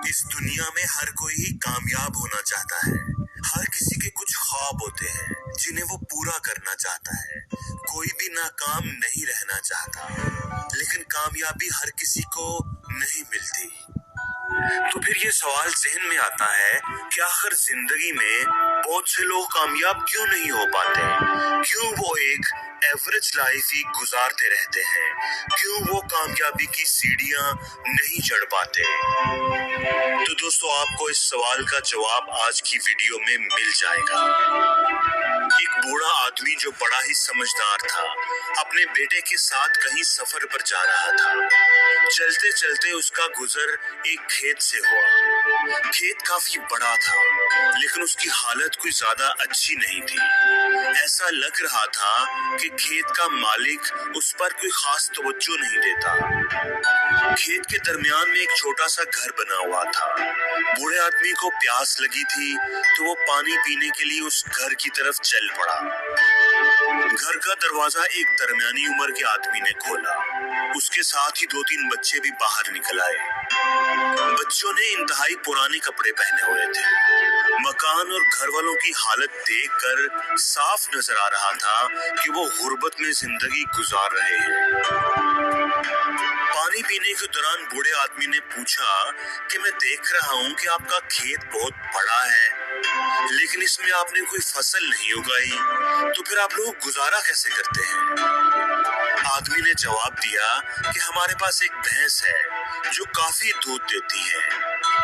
इस दुनिया में हर कोई ही कामयाब होना चाहता है। हर किसी के कुछ ख्वाब होते हैं जिन्हें वो पूरा करना चाहता है। कोई भी नाकाम नहीं रहना चाहता, लेकिन कामयाबी हर किसी को नहीं मिलती। तो फिर ये सवाल जहन में आता है कि आखिर जिंदगी में बहुत से लोग कामयाब क्यों नहीं हो पाते? क्यों वो एक एवरेज लाइफ ही गुजारते रहते हैं? क्यों वो कामयाबी की सीढ़ियां नहीं चढ़ पाते? तो दोस्तों, आपको इस सवाल का जवाब आज की वीडियो में मिल जाएगा। एक बूढ़ा आदमी जो बड़ा ही समझदार था, अपने बेटे के साथ कहीं सफर पर जा रहा था। चलते चलते उसका गुजर एक खेत से हुआ। खेत काफी बड़ा था, लेकिन उसकी हालत कोई ज्यादा अच्छी नहीं थी। ऐसा लग रहा था कि खेत का मालिक उस पर कोई खास तवज्जो नहीं देता। खेत के दरमियान में एक छोटा सा घर बना हुआ था। बूढ़े आदमी को प्यास लगी थी, तो वो पानी पीने के लिए उस घर की तरफ चल पड़ा। घर का दरवाजा एक दरमियानी उम्र के आदमी ने खोला। उसके साथ ही 2-3 बच्चे भी बाहर निकल आए। बच्चों ने इंतहाई पुराने कपड़े पहने हुए थे। मकान और घर वालों की हालत देखकर साफ नजर आ रहा था कि वो गुर्बत में जिंदगी गुजार रहे हैं। पानी पीने के दौरान बूढ़े आदमी ने पूछा कि मैं देख रहा हूँ कि आपका खेत बहुत बड़ा है, लेकिन इसमें आपने कोई फसल नहीं उगाई, तो फिर आप लोग गुजारा कैसे करते हैं? आदमी ने जवाब दिया कि हमारे पास एक भैंस है जो काफी दूध देती है।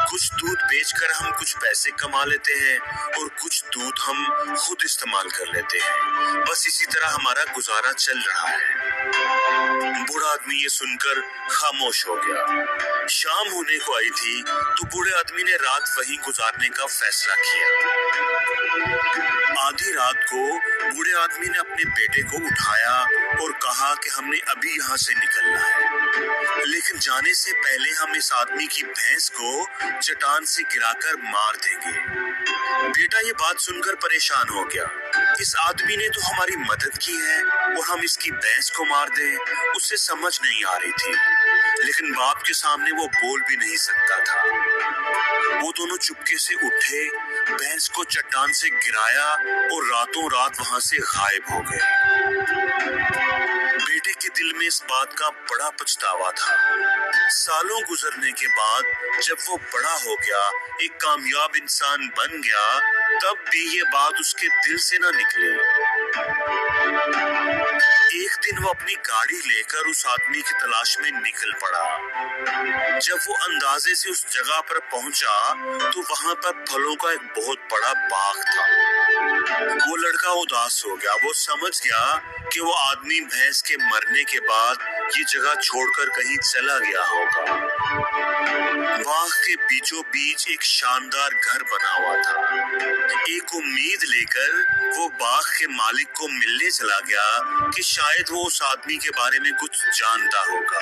कुछ दूध बेचकर हम कुछ पैसे कमा लेते हैं और कुछ दूध हम खुद इस्तेमाल कर लेते हैं। बस इसी तरह हमारा गुजारा चल रहा है। बूढ़ा आदमी ये सुनकर खामोश हो गया। शाम होने को आई थी, तो बूढ़े आदमी ने रात वहीं गुजारने का फैसला किया। आधी रात को बूढ़े आदमी ने अपने बेटे को उठाया और कहा कि हमने अभी यहाँ से निकलना है, लेकिन जाने से पहले हम इस आदमी की भैंस को चट्टान से गिराकर मार देंगे। बेटा ये बात सुनकर परेशान हो गया। इस आदमी ने तो हमारी मदद की है और हम इसकी भैंस को मार दें, उसे समझ नहीं आ रही थी, लेकिन बाप के सामने वो बोल भी नहीं सकता था। वो दोनों चुपके से उठे, भैंस को चट्टान से गिराया और रातों रात वहां से गायब हो गए। बेटे के दिल में इस बात का बड़ा पछतावा था। सालों गुजरने के बाद जब वो बड़ा हो गया, एक कामयाब इंसान बन गया, तब भी ये बात उसके दिल से ना निकली। एक दिन वो अपनी गाड़ी लेकर उस आदमी की तलाश में निकल पड़ा। जब वो अंदाजे से उस जगह पर पहुंचा, तो वहां पर फलों का एक बहुत बड़ा बाग था। वो लड़का उदास हो गया। वो समझ गया कि वो आदमी भैंस के मरने के बाद ये जगह छोड़कर कहीं चला गया होगा। बाग के बीचों बीच एक शानदार घर बना हुआ था। एक उम्मीद लेकर वो बाग के मालिक को मिलने चला गया कि शायद वो उस आदमी के बारे में कुछ जानता होगा।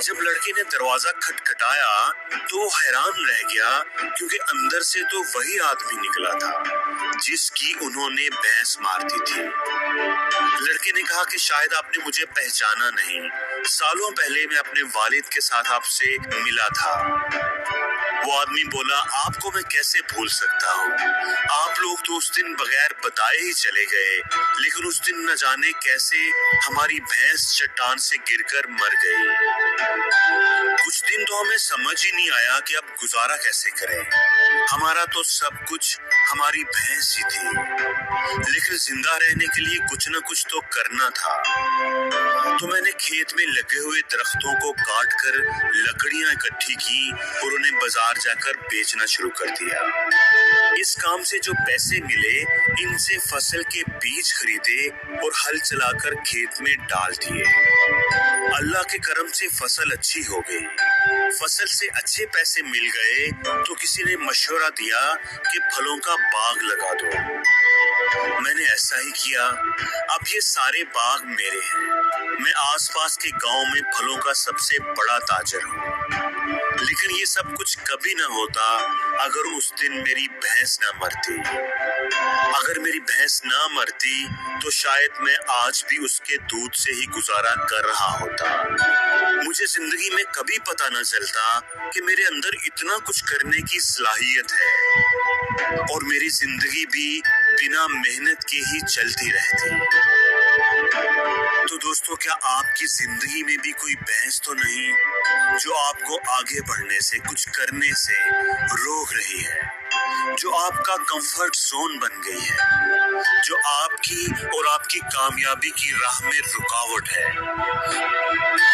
जब लड़के ने दरवाजा खटखटाया, तो वो हैरान रह गया, क्योंकि अंदर से तो वही आदमी निकला था जिसकी उन्होंने भैंस मार दी थी। लड़के ने कहा कि शायद आपने मुझे पहचाना नहीं। सालों पहले मैं अपने वालिद के साथ आपसे मिला था। वो आदमी बोला, आपको मैं कैसे भूल सकता हूँ? आप लोग तो उस दिन बगैर बताए ही चले गए, लेकिन उस दिन न जाने कैसे हमारी भैंस चट्टान से गिरकर मर गई। कुछ दिन तो हमें समझ ही नहीं आया कि अब गुजारा कैसे करें। हमारा तो सब कुछ हमारी भैंस ही थी, लेकिन जिंदा रहने के लिए कुछ न कुछ तो करना था। तो मैंने खेत में लगे हुए दरख्तों को काटकर लकड़ियां इकट्ठी की और उन्हें बाजार जाकर बेचना शुरू कर दिया। इस काम से जो पैसे मिले, इनसे फसल के बीज खरीदे और हल चलाकर खेत में डाल दिए। अल्लाह के करम से फसल अच्छी हो गई। फसल से अच्छे पैसे मिल गए, तो किसी ने मशवरा दिया कि फलों का बाग लगा दो। मैंने ऐसा ही किया। अब ये सारे बाग मेरे हैं। मैं आसपास के गांव में फलों का सबसे बड़ा ताजर हूँ। लेकिन ये सब कुछ कभी ना होता अगर उस दिन मेरी भैंस ना मरती। अगर मेरी भैंस ना मरती, तो शायद मैं आज भी उसके दूध से ही गुजारा कर रहा होता। मुझे जिंदगी में कभी पता न चलता कि मेरे अंदर इतना कुछ करने की सलाहियत है और मेरी जिंदगी भी बिना मेहनत के ही चलती रहती। तो दोस्तों, क्या आपकी जिंदगी में भी कोई भैंस तो नहीं जो आपको आगे बढ़ने से, कुछ करने से रोक रही है, जो आपका कंफर्ट जोन बन गई है, जो आपकी और आपकी कामयाबी की राह में रुकावट है?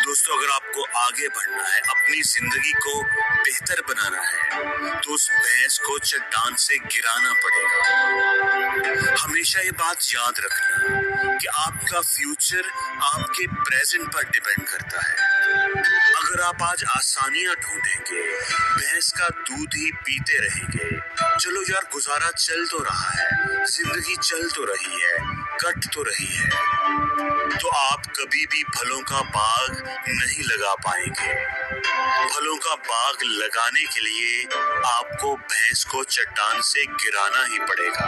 दोस्तों, अगर आपको आगे बढ़ना है, अपनी जिंदगी को बेहतर बनाना है, तो उस भैंस को चट्टान से गिराना पड़ेगा। हमेशा ये बात याद रखना कि आपका फ्यूचर आपके प्रेजेंट पर डिपेंड करता है। अगर आप आज आसानियां ढूंढेंगे, भैंस का दूध ही पीते रहेंगे, चलो यार गुजारा चल तो रहा है, जिंदगी चल तो रही है, कट तो रही है, तो आप कभी भी फलों का बाग नहीं लगा पाएंगे। फलों का बाग लगाने के लिए आपको भैंस को चट्टान से गिराना ही पड़ेगा।